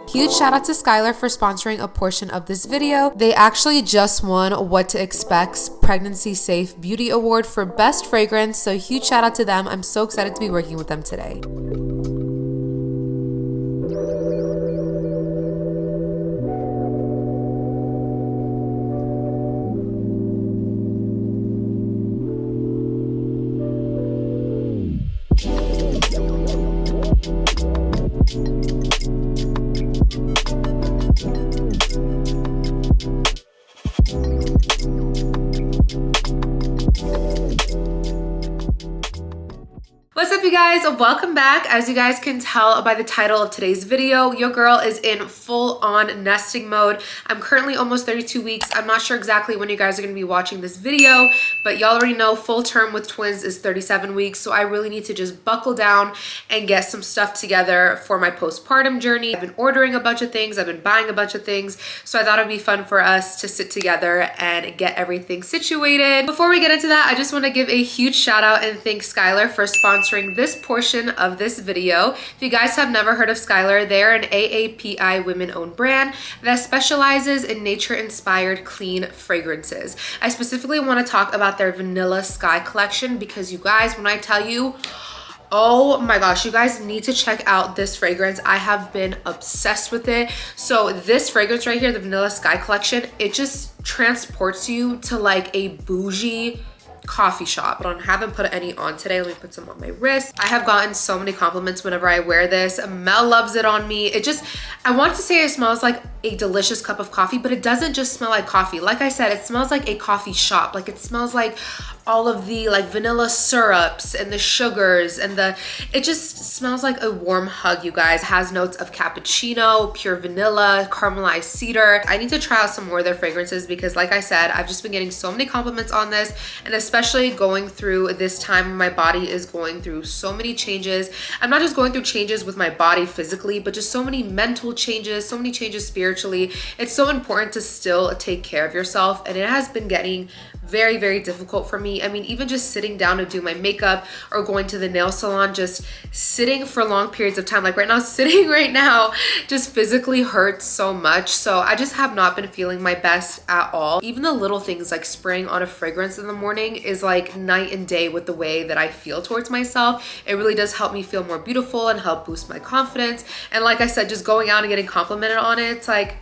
Huge shout out to Skylar for sponsoring a portion of this video. They actually just won What to Expect's Pregnancy Safe Beauty Award for Best Fragrance, so huge shout out to them. I'm so excited to be working with them today. What's up, you guys? Welcome back. As you guys can tell by the title of today's video, your girl is in full-on nesting mode. I'm currently almost 32 weeks. I'm not sure exactly when you guys are going to be watching this video, but y'all already know full term with twins is 37 weeks, so I really need to just buckle down and get some stuff together for my postpartum journey. I've been ordering a bunch of things. I've been buying a bunch of things, so I thought it'd be fun for us to sit together and get everything situated. Before we get into that, I just want to give a huge shout out and thank Skylar for sponsoring this portion of this video. If you guys have never heard of Skylar, they're an AAPI women-owned brand that specializes in nature-inspired clean fragrances. I specifically want to talk about their Vanilla Sky collection because you guys, when I tell you, oh my gosh, you guys need to check out this fragrance. I have been obsessed with it. So this fragrance right here, the Vanilla Sky collection, it just transports you to like a bougie coffee shop. But I haven't put any on today. Let me put some on my wrist. I have gotten so many compliments whenever I wear this. Mel loves it on me. It just, I want to say it smells like a delicious cup of coffee, but it doesn't just smell like coffee. Like I said, it smells like a coffee shop. Like it smells like all of the like vanilla syrups and the sugars and it just smells like a warm hug, you guys. It has notes of cappuccino, pure vanilla, caramelized cedar. I need to try out some more of their fragrances because like I said, I've just been getting so many compliments on this, and especially going through this time when my body is going through so many changes. I'm not just going through changes with my body physically, but just so many mental changes, so many changes spiritually. It's so important to still take care of yourself, and it has been getting very, very difficult for me. I mean, even just sitting down to do my makeup or going to the nail salon, just sitting for long periods of time, like right now, sitting right now, just physically hurts so much. So I just have not been feeling my best at all. Even the little things like spraying on a fragrance in the morning is like night and day with the way that I feel towards myself. It really does help me feel more beautiful and help boost my confidence. And like I said, just going out and getting complimented on it, it's like,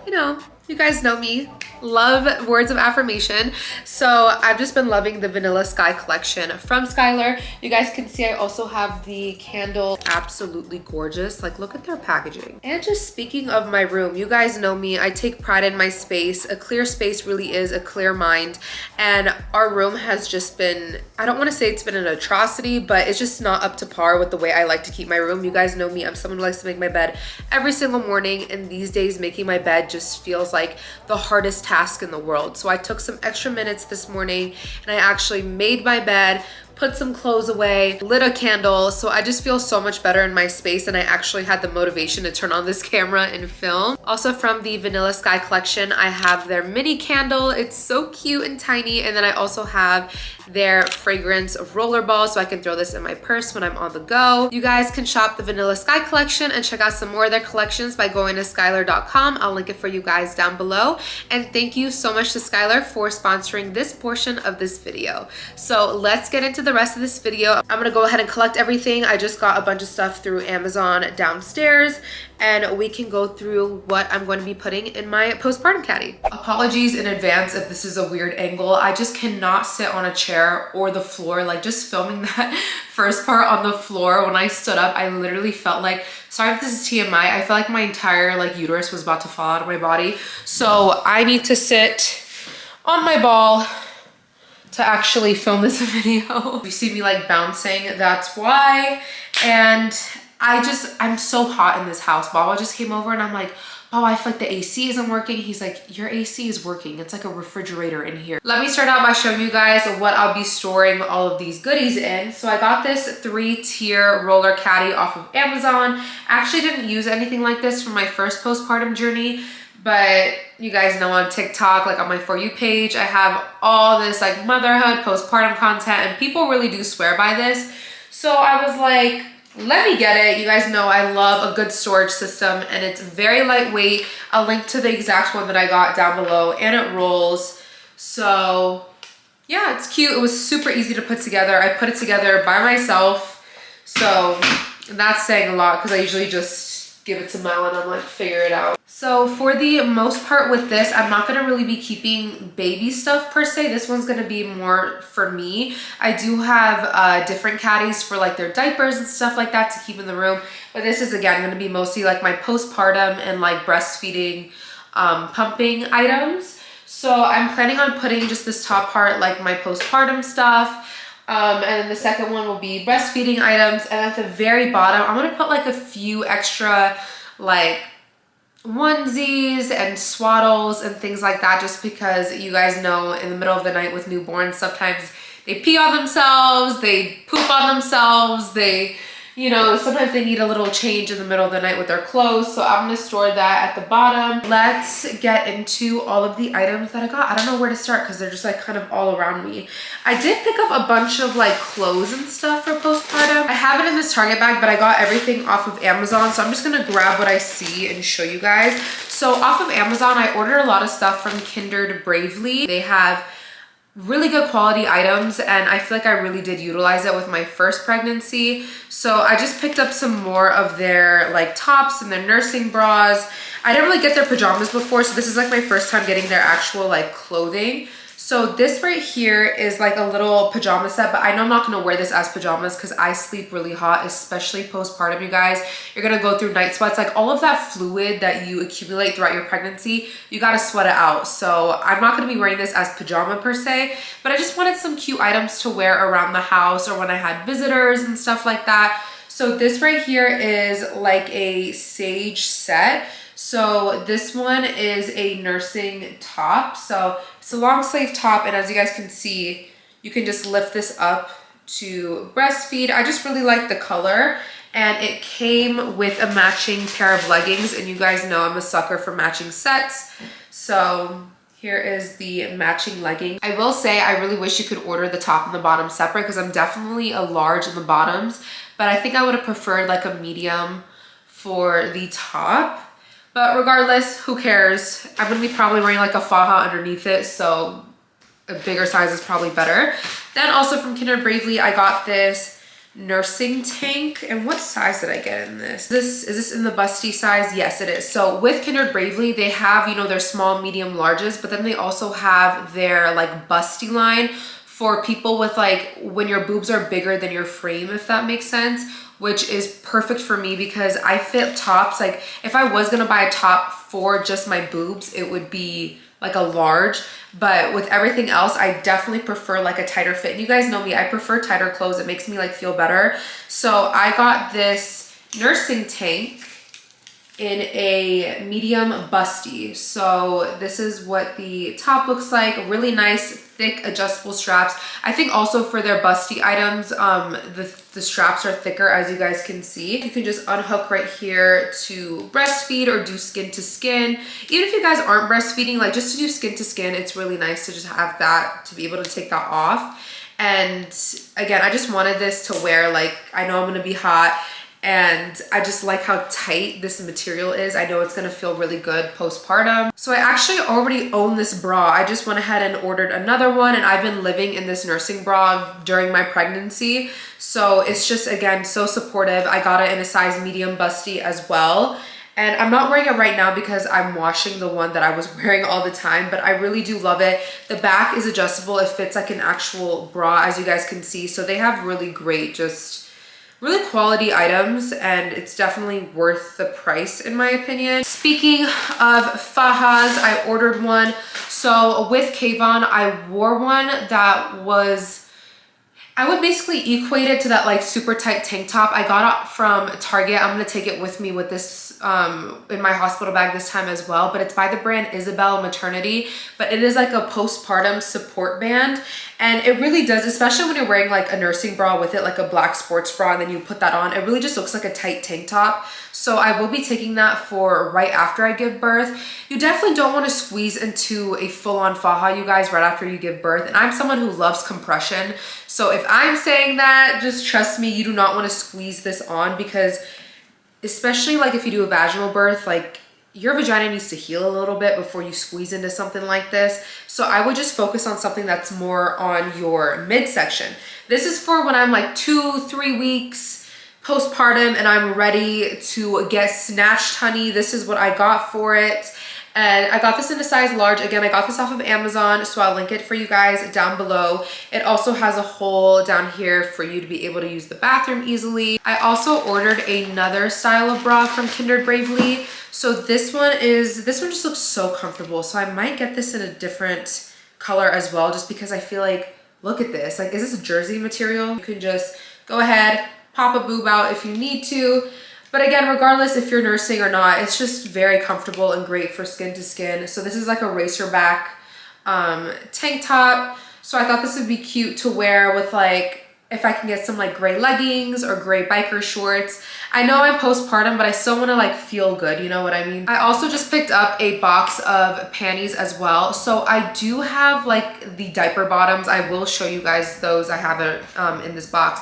you know, you guys know me, love words of affirmation. So I've just been loving the Vanilla Sky collection from Skylar. You guys can see I also have the candle, absolutely gorgeous. Like look at their packaging. And just speaking of my room, you guys know me, I take pride in my space. A clear space really is a clear mind. And our room has just been, I don't want to say it's been an atrocity, but it's just not up to par with the way I like to keep my room. You guys know me, I'm someone who likes to make my bed every single morning, and these days making my bed just feels like the hardest task in the world. So I took some extra minutes this morning and I actually made my bed, put some clothes away, lit a candle. So I just feel so much better in my space, and I actually had the motivation to turn on this camera and film. Also from the Vanilla Sky collection, I have their mini candle. It's so cute and tiny. And then I also have their fragrance rollerball, so I can throw this in my purse when I'm on the go. You guys can shop the Vanilla Sky collection and check out some more of their collections by going to skylar.com. I'll link it for you guys down below. And thank you so much to Skylar for sponsoring this portion of this video. So let's get into the rest of this video. I'm gonna go ahead and collect everything. I just got a bunch of stuff through Amazon downstairs, and we can go through what I'm going to be putting in my postpartum caddy. Apologies in advance if this is a weird angle. I just cannot sit on a chair or the floor. Like just filming that first part on the floor, when I stood up, I literally felt like, sorry if this is TMI, I felt like my entire like uterus was about to fall out of my body. So I need to sit on my ball to actually film this video. You see me like bouncing, that's why. And I'm so hot in this house. Baba just came over and I'm like, oh, I feel like the AC isn't working. He's like, your AC is working. It's like a refrigerator in here. Let me start out by showing you guys what I'll be storing all of these goodies in. So I got this 3-tier roller caddy off of Amazon. I actually didn't use anything like this for my first postpartum journey, but you guys know on TikTok, like on my For You page, I have all this like motherhood, postpartum content, and people really do swear by this. So I was like, let me get it. You guys know I love a good storage system, and it's very lightweight. I'll link to the exact one that I got down below, and it rolls. So yeah, it's cute. It was super easy to put together. I put it together by myself. So that's saying a lot because I usually just give it to Mel and I'm like, figure it out. So for the most part with this, I'm not gonna really be keeping baby stuff per se. This one's gonna be more for me. I do have different caddies for like their diapers and stuff like that to keep in the room. But this is again gonna be mostly like my postpartum and like breastfeeding pumping items. So I'm planning on putting just this top part like my postpartum stuff. And then the second one will be breastfeeding items. And at the very bottom, I'm gonna put like a few extra like onesies and swaddles and things like that, just because you guys know in the middle of the night with newborns, sometimes they pee on themselves, they poop on themselves, they, you know, sometimes they need a little change in the middle of the night with their clothes. So I'm gonna store that at the bottom. Let's get into all of the items that I got. I don't know where to start because they're just like kind of all around me. I did pick up a bunch of like clothes and stuff for postpartum. I have it in this Target bag, but I got everything off of Amazon. So I'm just gonna grab what I see and show you guys. So off of Amazon, I ordered a lot of stuff from Kindred Bravely. They have really good quality items, and I feel like I really did utilize it with my first pregnancy. So I just picked up some more of their like tops and their nursing bras. I didn't really get their pajamas before, so this is like my first time getting their actual like clothing. So this right here is like a little pajama set, but I know I'm not gonna wear this as pajamas because I sleep really hot, especially postpartum, you guys. You're gonna go through night sweats, like all of that fluid that you accumulate throughout your pregnancy, you gotta sweat it out. So I'm not gonna be wearing this as pajama per se, but I just wanted some cute items to wear around the house or when I had visitors and stuff like that. So this right here is like a sage set. So this one is a nursing top. So it's a long sleeve top, and as you guys can see, you can just lift this up to breastfeed. I just really like the color, and it came with a matching pair of leggings, and you guys know I'm a sucker for matching sets. So here is the matching legging. I will say I really wish you could order the top and the bottom separate because I'm definitely a large in the bottoms, but I think I would have preferred like a medium for the top. But regardless, who cares? I'm gonna be probably wearing like a faja underneath it, so a bigger size is probably better. Then also from Kindred Bravely, I got this nursing tank. And what size did I get in this? Is this in the busty size? Yes, it is. So with Kindred Bravely, they have, you know, their small, medium, larges, but then they also have their like busty line for people with like when your boobs are bigger than your frame, if that makes sense, which is perfect for me because I fit tops. Like if I was gonna buy a top for just my boobs, it would be like a large, but with everything else, I definitely prefer like a tighter fit. And you guys know me, I prefer tighter clothes. It makes me like feel better. So I got this nursing tank in a medium busty. So this is what the top looks like. Really nice, thick, adjustable straps. I think also for their busty items, the straps are thicker, as you guys can see. You can just unhook right here to breastfeed or do skin to skin. Even if you guys aren't breastfeeding, like just to do skin to skin, it's really nice to just have that, to be able to take that off. And again, I just wanted this to wear, like, I know I'm gonna be hot, and I just like how tight this material is. I know it's gonna feel really good postpartum. So I actually already own this bra. I just went ahead and ordered another one, and I've been living in this nursing bra during my pregnancy. So it's just, again, so supportive. I got it in a size medium busty as well. And I'm not wearing it right now because I'm washing the one that I was wearing all the time, but I really do love it. The back is adjustable. It fits like an actual bra, as you guys can see. So they have really great, just really quality items, and it's definitely worth the price in my opinion. Speaking of fajas, I ordered one. So with Kavon, I wore one that was, I would basically equate it to that like super tight tank top. I got it from Target. I'm gonna take it with me with this in my hospital bag this time as well, but it's by the brand Isabel Maternity, but it is like a postpartum support band, and it really does, especially when you're wearing like a nursing bra with it, like a black sports bra, and then you put that on, it really just looks like a tight tank top. So I will be taking that for right after I give birth. You definitely don't want to squeeze into a full-on faja, you guys, right after you give birth, and I'm someone who loves compression. So if I'm saying that, just trust me, you do not want to squeeze this on, because especially like if you do a vaginal birth, like your vagina needs to heal a little bit before you squeeze into something like this. So I would just focus on something that's more on your midsection. This is for when I'm like 2-3 weeks postpartum and I'm ready to get snatched, honey. This is what I got for it. And I got this in a size large. Again, I got this off of Amazon, so I'll link it for you guys down below. It also has a hole down here for you to be able to use the bathroom easily. I also ordered another style of bra from Kindred Bravely. So this one just looks so comfortable. So I might get this in a different color as well, just because I feel like, look at this. Like, is this a jersey material? You can just go ahead, pop a boob out if you need to. But again, regardless if you're nursing or not, it's just very comfortable and great for skin to skin. So this is like a racer back tank top. So I thought this would be cute to wear with, like, if I can get some like gray leggings or gray biker shorts. I know I'm postpartum, but I still want to like feel good, you know what I mean? I also just picked up a box of panties as well. So I do have like the diaper bottoms. I will show you guys those. I have it in this box.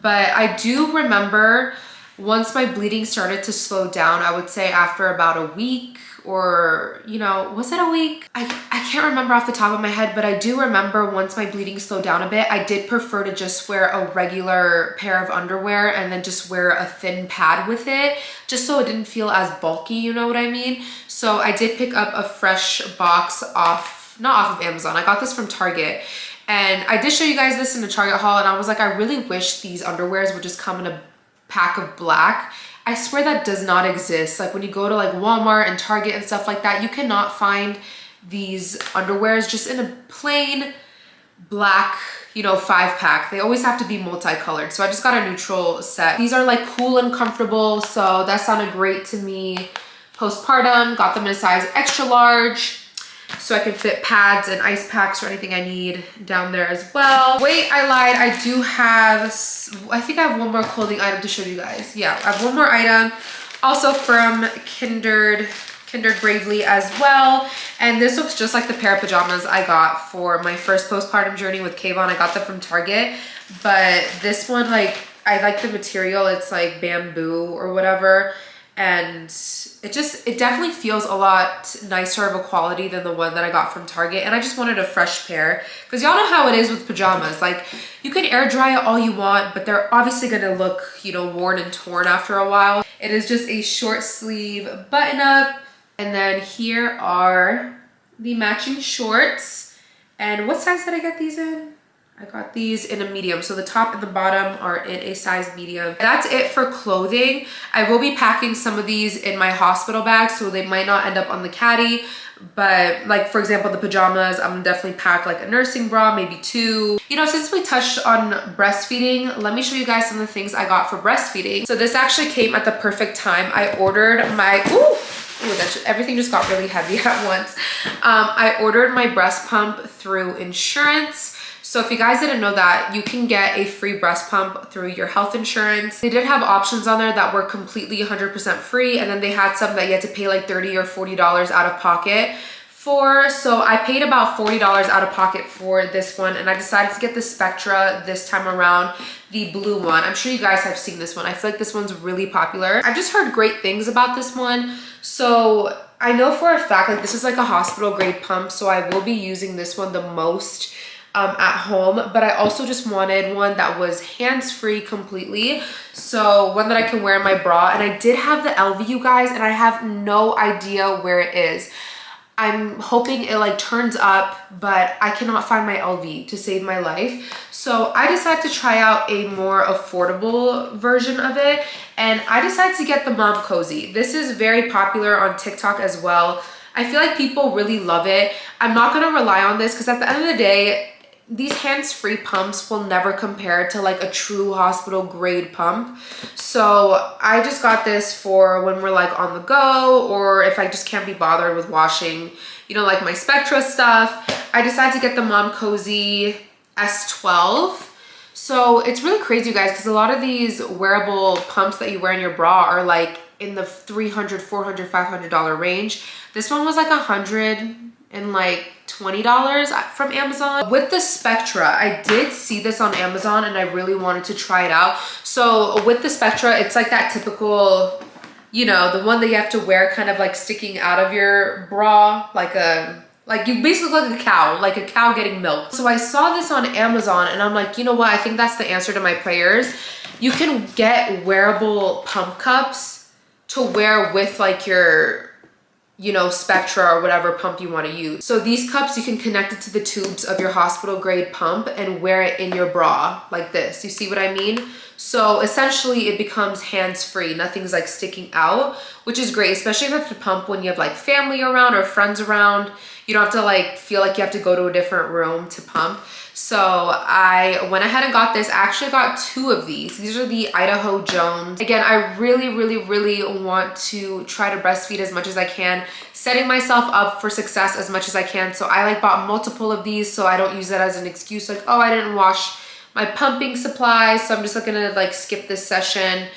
But I do remember once my bleeding started to slow down, I would say after about a week, or, you know, was it a week? I can't remember off the top of my head, but I do remember once my bleeding slowed down a bit, I did prefer to just wear a regular pair of underwear and then just wear a thin pad with it, just so it didn't feel as bulky, you know what I mean? So I did pick up a fresh box not off of Amazon. I got this from Target. And I did show you guys this in the Target haul, and I was like, I really wish these underwears would just come in a pack of black. I swear that does not exist. Like when you go to like Walmart and Target and stuff like that, you cannot find these underwears just in a plain black, you know, 5-pack. They always have to be multicolored. So I just got a neutral set. These are like cool and comfortable, so that sounded great to me. Postpartum, got them in a size extra large, so I can fit pads and ice packs or anything I need down there as well. Wait, I lied. I do have, I think I have one more clothing item to show you guys. Yeah, I have one more item, also from Kindred Bravely as well. And this looks just like the pair of pajamas I got for my first postpartum journey with Kayvon. I got them from Target, but this one, like, I like the material. It's like bamboo or whatever. And it definitely feels a lot nicer of a quality than the one that I got from Target. And I just wanted a fresh pair, because y'all know how it is with pajamas. Like, you can air dry it all you want, but they're obviously gonna look, you know, worn and torn after a while. It is just a short sleeve button up. And then here are the matching shorts. And what size did I get these in? I got these in a medium. So the top and the bottom are in a size medium. That's it for clothing. I will be packing some of these in my hospital bag, so they might not end up on the caddy. But like, for example, the pajamas, I'm gonna definitely pack like a nursing bra, maybe 2. You know, since we touched on breastfeeding, let me show you guys some of the things I got for breastfeeding. So this actually came at the perfect time. I ordered my, everything just got really heavy at once. I ordered my breast pump through insurance. So if you guys didn't know that, you can get a free breast pump through your health insurance. They did have options on there that were completely 100% free, and then they had some that you had to pay like $30 or $40 out of pocket for. So I paid about $40 out of pocket for this one, and I decided to get the Spectra this time around, the blue one. I'm sure you guys have seen this one. I feel like this one's really popular. I've just heard great things about this one. So I know for a fact, like, this is like a hospital grade pump, so I will be using this one the most at home. But I also just wanted one that was hands-free completely, so one that I can wear in my bra. And I did have the LV, you guys, and I have no idea where it is. I'm hoping it like turns up, but I cannot find my LV to save my life. So I decided to try out a more affordable version of it, and I decided to get the Mom Cozy. This is very popular on TikTok as well. I feel like people really love it. I'm not gonna rely on this, because at the end of the day, these hands-free pumps will never compare to like a true hospital grade pump. So I just got this for when we're like on the go, or if I just can't be bothered with washing, you know, like my Spectra stuff. I decided to get the Mom Cozy S12. So it's really crazy, you guys, because a lot of these wearable pumps that you wear in your bra are like in the $300, $400, $500 range. This one was like $120 $20 from Amazon. With the Spectra, I did see this on Amazon and I really wanted to try it out. So with the Spectra, it's like that typical, you know, the one that you have to wear kind of like sticking out of your bra, like you basically look like a cow getting milked. So I saw this on Amazon and I'm like, you know what? I think that's the answer to my prayers. You can get wearable pump cups to wear with like your, you know, Spectra or whatever pump you want to use. So these cups, you can connect it to the tubes of your hospital grade pump and wear it in your bra like this. You see what I mean? So essentially it becomes hands-free. Nothing's like sticking out, which is great, especially if you have to pump when you have like family around or friends around. You don't have to like feel like you have to go to a different room to pump. So I went ahead and got this. I actually got 2 of these. These are the Idaho Jones. Again, I really want to try to breastfeed as much as I can, setting myself up for success as much as I can. So I like bought multiple of these so I don't use that as an excuse like, oh, I didn't wash my pumping supplies, so I'm just gonna like skip this session.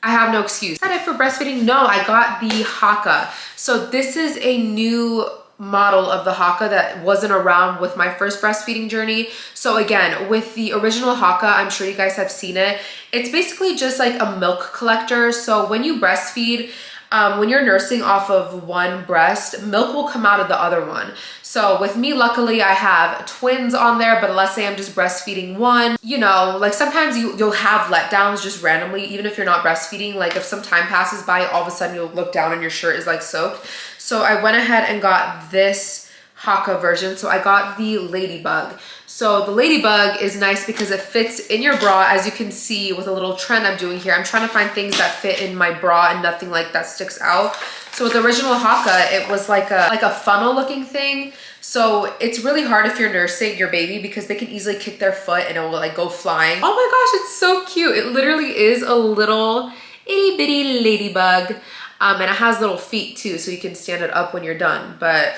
I have no excuse. Is that it for breastfeeding? No, I got the Haka. So this is a new model of the Haka that wasn't around with my first breastfeeding journey. So again, with the original Haka, I'm sure you guys have seen it. It's basically just like a milk collector. So when you breastfeed, when you're nursing off of one breast, milk will come out of the other one. So with me, luckily I have twins on there, but let's say I'm just breastfeeding one, you know, like sometimes you'll have letdowns just randomly, even if you're not breastfeeding. Like if some time passes by, all of a sudden you'll look down and your shirt is like soaked. So I went ahead and got this Haka version. So I got the Ladybug. So the Ladybug is nice because it fits in your bra, as you can see with a little trend I'm doing here. I'm trying to find things that fit in my bra and nothing like that sticks out. So with the original Haka, it was like a funnel looking thing. So it's really hard if you're nursing your baby because they can easily kick their foot and it will like go flying. Oh my gosh, it's so cute. It literally is a little itty bitty ladybug. And it has little feet too, so you can stand it up when you're done. But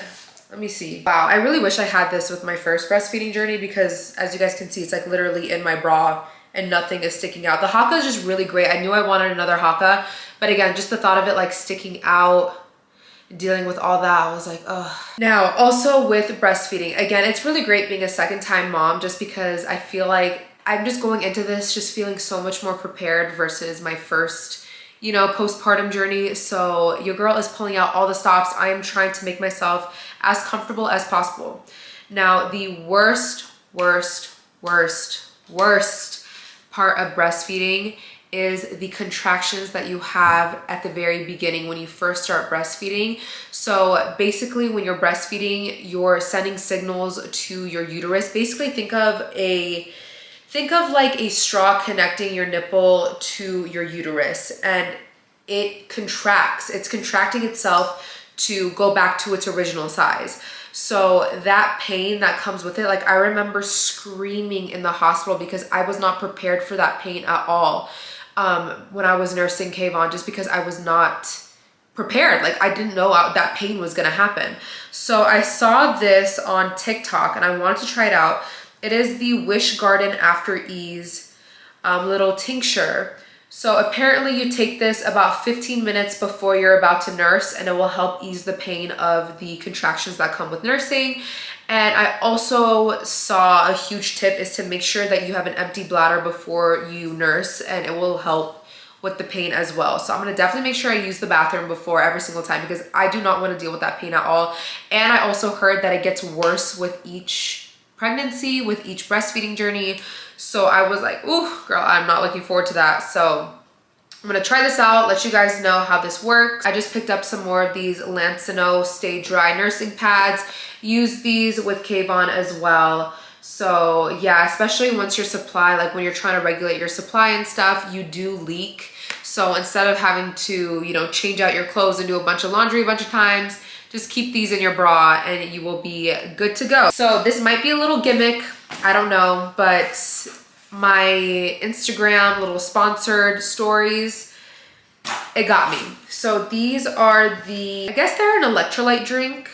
let me see. Wow, I really wish I had this with my first breastfeeding journey because as you guys can see, it's like literally in my bra and nothing is sticking out. The Haka is just really great. I knew I wanted another Haka, but again, just the thought of it like sticking out, dealing with all that, I was like, oh. Now, also with breastfeeding, again, it's really great being a second-time mom just because I feel like I'm just going into this just feeling so much more prepared versus my first, you know, postpartum journey. So your girl is pulling out all the stops. I am trying to make myself as comfortable as possible. Now, the worst part of breastfeeding is the contractions that you have at the very beginning when you first start breastfeeding. So basically when you're breastfeeding, you're sending signals to your uterus. Basically think of like a straw connecting your nipple to your uterus, and it contracts. It's contracting itself to go back to its original size. So that pain that comes with it, like I remember screaming in the hospital because I was not prepared for that pain at all when I was nursing Kayvon, just because I was not prepared. Like I didn't know that pain was gonna happen. So I saw this on TikTok and I wanted to try it out. It is the Wish Garden After Ease little tincture. So apparently you take this about 15 minutes before you're about to nurse and it will help ease the pain of the contractions that come with nursing. And I also saw a huge tip is to make sure that you have an empty bladder before you nurse, and it will help with the pain as well. So I'm gonna definitely make sure I use the bathroom before every single time because I do not wanna deal with that pain at all. And I also heard that it gets worse with each pregnancy, with each breastfeeding journey. So I was like, ooh, girl, I'm not looking forward to that. So I'm gonna try this out, let you guys know how this works. I just picked up some more of these Lancino Stay Dry nursing pads. Use these with Kayvon as well. So yeah, especially once your supply, like when you're trying to regulate your supply and stuff, you do leak. So instead of having to, you know, change out your clothes and do a bunch of laundry a bunch of times, just keep these in your bra and you will be good to go. So this might be a little gimmick, I don't know, but my Instagram little sponsored stories, it got me. So these are the, I guess they're an electrolyte drink.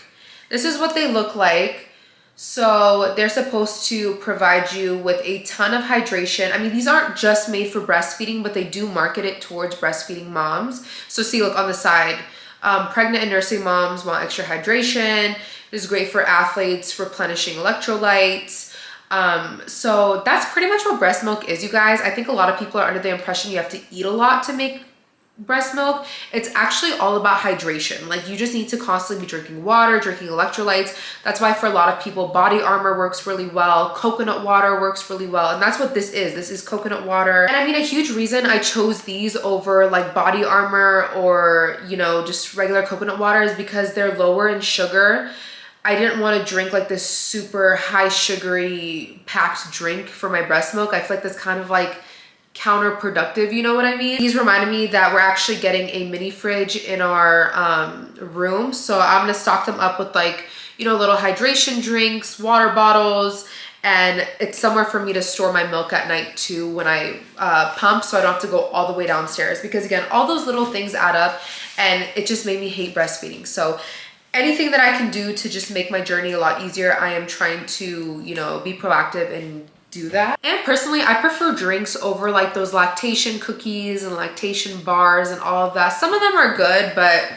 This is what they look like. So they're supposed to provide you with a ton of hydration. I mean, these aren't just made for breastfeeding, but they do market it towards breastfeeding moms. So see, look on the side, Pregnant and nursing moms want extra hydration. This is great for athletes, replenishing electrolytes. So that's pretty much what breast milk is, you guys. I think a lot of people are under the impression you have to eat a lot to make breast milk. It's actually all about hydration. Like, you just need to constantly be drinking water, drinking electrolytes. That's why for a lot of people, body armor works really well. Coconut water works really well. And that's what this is. This is coconut water. And I mean, a huge reason I chose these over like body armor or, you know, just regular coconut water is because they're lower in sugar. I didn't want to drink like this super high sugary packed drink for my breast milk. I feel like that's kind of like counterproductive, you know what I mean? These reminded me that we're actually getting a mini fridge in our room. So I'm gonna stock them up with like, you know, little hydration drinks, water bottles, and it's somewhere for me to store my milk at night too when I pump, so I don't have to go all the way downstairs, because again, all those little things add up and it just made me hate breastfeeding. So anything that I can do to just make my journey a lot easier, I am trying to, you know, be proactive and do that. And personally, I prefer drinks over like those lactation cookies and lactation bars and all of that. Some of them are good, but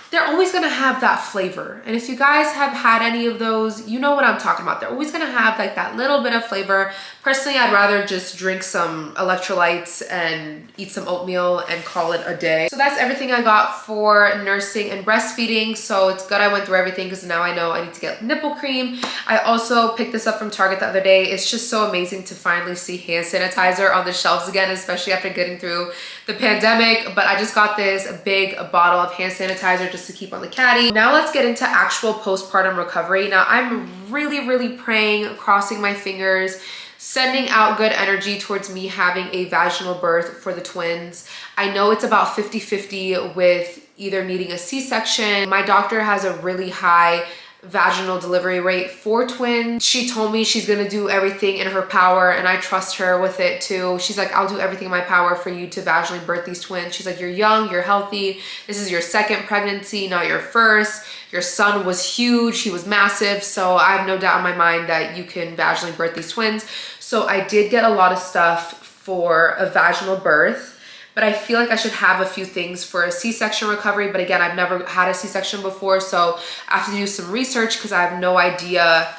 they're always gonna have that flavor. And if you guys have had any of those, you know what I'm talking about. They're always gonna have like that little bit of flavor. Personally, I'd rather just drink some electrolytes and eat some oatmeal and call it a day. So that's everything I got for nursing and breastfeeding. So it's good I went through everything, because now I know I need to get nipple cream. I also picked this up from Target the other day. It's just so amazing to finally see hand sanitizer on the shelves again, especially after getting through the pandemic. But I just got this big bottle of hand sanitizer just to keep on the caddy. Now let's get into actual postpartum recovery. Now I'm really praying, crossing my fingers, sending out good energy towards me having a vaginal birth for the twins. I know it's about 50-50 with either needing a C-section. My doctor has a really high vaginal delivery rate for twins. She told me she's gonna do everything in her power, and I trust her with it too. She's like, I'll do everything in my power for you to vaginally birth these twins. She's like, you're young, you're healthy. This is your second pregnancy, not your first. Your son was huge, he was massive. So I have no doubt in my mind that you can vaginally birth these twins. So I did get a lot of stuff for a vaginal birth, but I feel like I should have a few things for a C-section recovery. But again, I've never had a C-section before, so I have to do some research because I have no idea,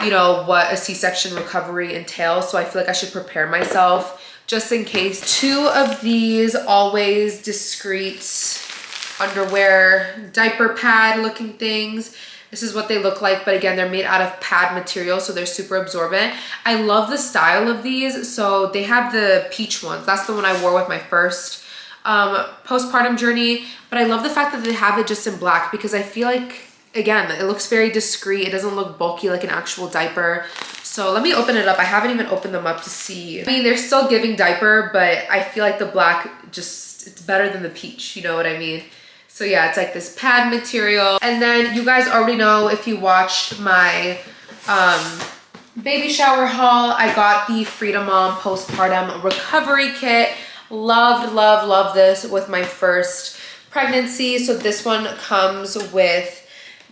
you know, what a C-section recovery entails. So I feel like I should prepare myself just in case. 2 of these always discreet underwear diaper pad looking things. This is what they look like, but again, they're made out of pad material, so they're super absorbent. I love the style of these. So they have the peach ones. That's the one I wore with my first postpartum journey, but I love the fact that they have it just in black, because I feel like, again, it looks very discreet. It doesn't look bulky like an actual diaper. So let me open it up. I haven't even opened them up to see. I mean, they're still giving diaper, but I feel like the black just, it's better than the peach, you know what I mean? So yeah, it's like this pad material. And then you guys already know, if you watched my baby shower haul, I got the Freedom Mom postpartum recovery kit. Loved this with my first pregnancy. So this one comes with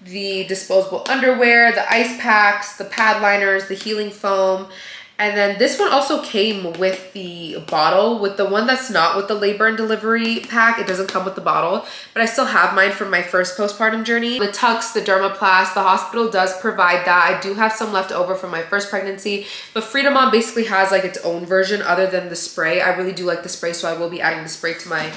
the disposable underwear, the ice packs, the pad liners, the healing foam. And then this one also came with the bottle. With the one that's not with the labor and delivery pack, it doesn't come with the bottle, but I still have mine from my first postpartum journey. The Tux, the Dermaplast, the hospital does provide that. I do have some left over from my first pregnancy, but Freedom Mom basically has like its own version other than the spray. I really do like the spray, so I will be adding the spray to my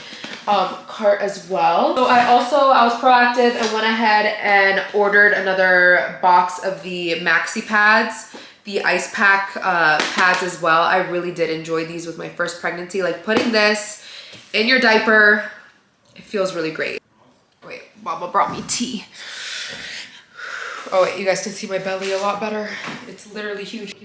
cart as well. So I was proactive and went ahead and ordered another box of the maxi pads, the ice pack pads as well. I really did enjoy these with my first pregnancy. Like, putting this in your diaper, it feels really great. Wait, Baba brought me tea. Oh wait, you guys can see my belly a lot better. It's literally huge.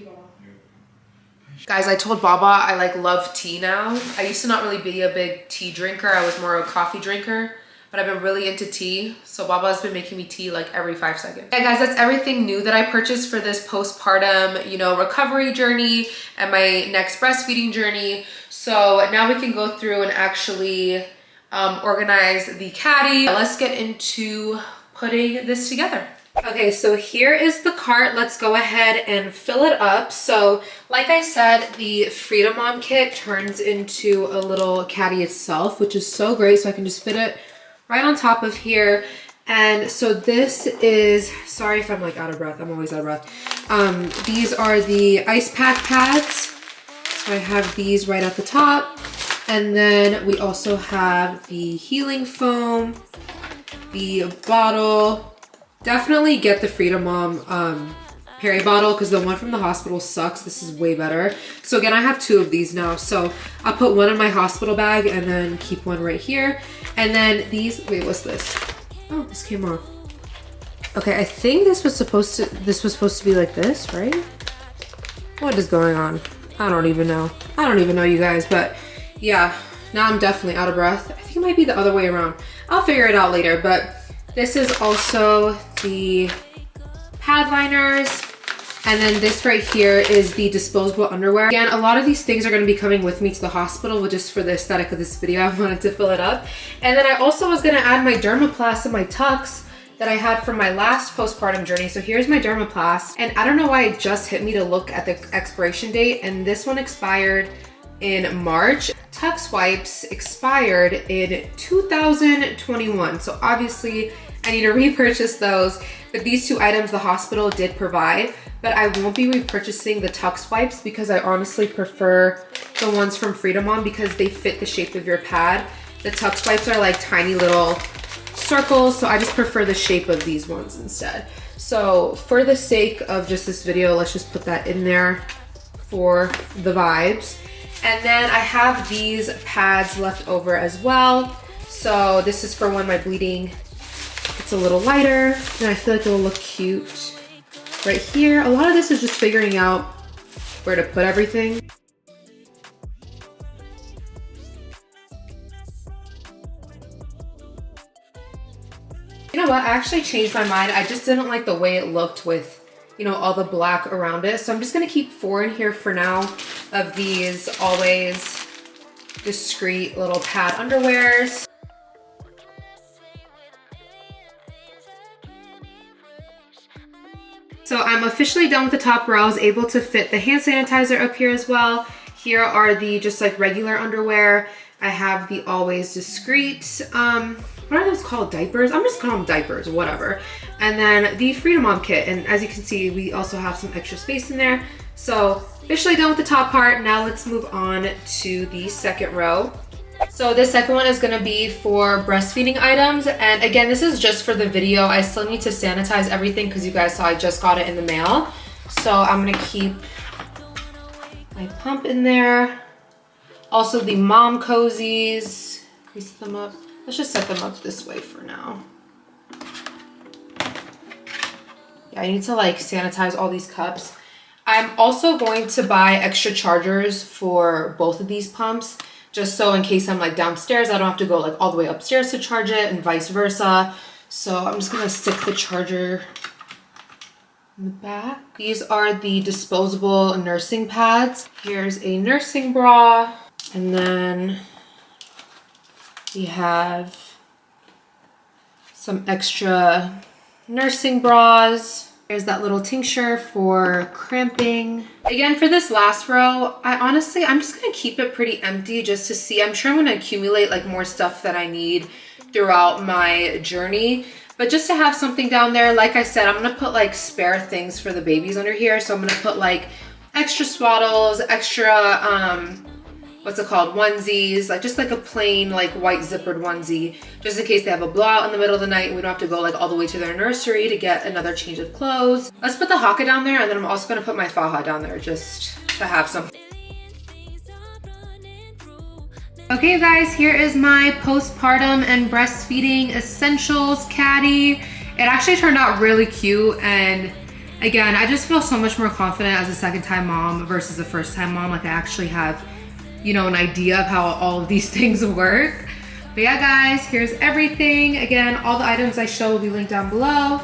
Guys, I told Baba I like love tea now. I used to not really be a big tea drinker. I was more a coffee drinker, but I've been really into tea. So Baba has been making me tea like every 5 seconds. Yeah, guys, that's everything new that I purchased for this postpartum, you know, recovery journey and my next breastfeeding journey. So now we can go through and actually organize the caddy. Let's get into putting this together. Okay, so here is the cart. Let's go ahead and fill it up. So like I said, the Freedom Mom kit turns into a little caddy itself, which is so great. So I can just fit it right on top of here. And so this is, sorry if I'm like out of breath, I'm always out of breath. These are the ice pack pads. So I have these right at the top. And then we also have the healing foam, the bottle. Definitely get the Freedom Mom Perry bottle because the one from the hospital sucks. This is way better. So again, I have 2 of these now. So I'll put one in my hospital bag and then keep one right here. And then these, wait, what's this? Oh, this came off. Okay, I think this was supposed to be like this, right? What is going on? I don't even know. I don't even know, you guys, but yeah, now I'm definitely out of breath. I think it might be the other way around. I'll figure it out later, but this is also the pad liners. And then this right here is the disposable underwear. Again, a lot of these things are gonna be coming with me to the hospital, but just for the aesthetic of this video, I wanted to fill it up. And then I also was gonna add my dermaplast and my tucks that I had from my last postpartum journey. So here's my dermaplast. And I don't know why it just hit me to look at the expiration date. And this one expired in March. Tuck wipes expired in 2021. So obviously I need to repurchase those. But these 2 items the hospital did provide. But I won't be repurchasing the Tux wipes because I honestly prefer the ones from Freedom Mom because they fit the shape of your pad. The Tux wipes are like tiny little circles, so I just prefer the shape of these ones instead. So for the sake of just this video, let's just put that in there for the vibes. And then I have these pads left over as well. So this is for when my bleeding gets a little lighter, and I feel like it will look cute. Right here, a lot of this is just figuring out where to put everything. You know what, I actually changed my mind. I just didn't like the way it looked with, you know, all the black around it. So I'm just gonna keep 4 in here for now of these always discreet little pad underwears. So I'm officially done with the top row. I was able to fit the hand sanitizer up here as well. Here are the just like regular underwear. I have the always discreet, what are those called, diapers? I'm just calling them diapers, whatever. And then the Freedom Mom kit. And as you can see, we also have some extra space in there. So officially done with the top part. Now let's move on to the second row. So this second one is gonna be for breastfeeding items. And again, this is just for the video. I still need to sanitize everything because you guys saw I just got it in the mail. So I'm gonna keep my pump in there. Also the mom cozies. Can we set them up? Let's just set them up this way for now. Yeah, I need to like sanitize all these cups. I'm also going to buy extra chargers for both of these pumps, just so in case I'm like downstairs, I don't have to go like all the way upstairs to charge it and vice versa. So I'm just gonna stick the charger in the back. These are the disposable nursing pads. Here's a nursing bra. And then we have some extra nursing bras. There's that little tincture for cramping. Again, for this last row, I'm just gonna keep it pretty empty just to see. I'm sure I'm gonna accumulate like more stuff that I need throughout my journey. But just to have something down there, like I said, I'm gonna put like spare things for the babies under here. So I'm gonna put like extra swaddles, extra, what's it called, onesies, like just like a plain like white zippered onesie, just in case they have a blowout in the middle of the night and we don't have to go like all the way to their nursery to get another change of clothes. Let's put the haka down there, and then I'm also gonna put my faja down there just to have some. Okay, you guys, here is my postpartum and breastfeeding essentials caddy. It actually turned out really cute, and again, I just feel so much more confident as a second-time mom versus a first-time mom. Like I actually have, you know, an idea of how all of these things work. But yeah, guys, here's everything. Again, all the items I show will be linked down below.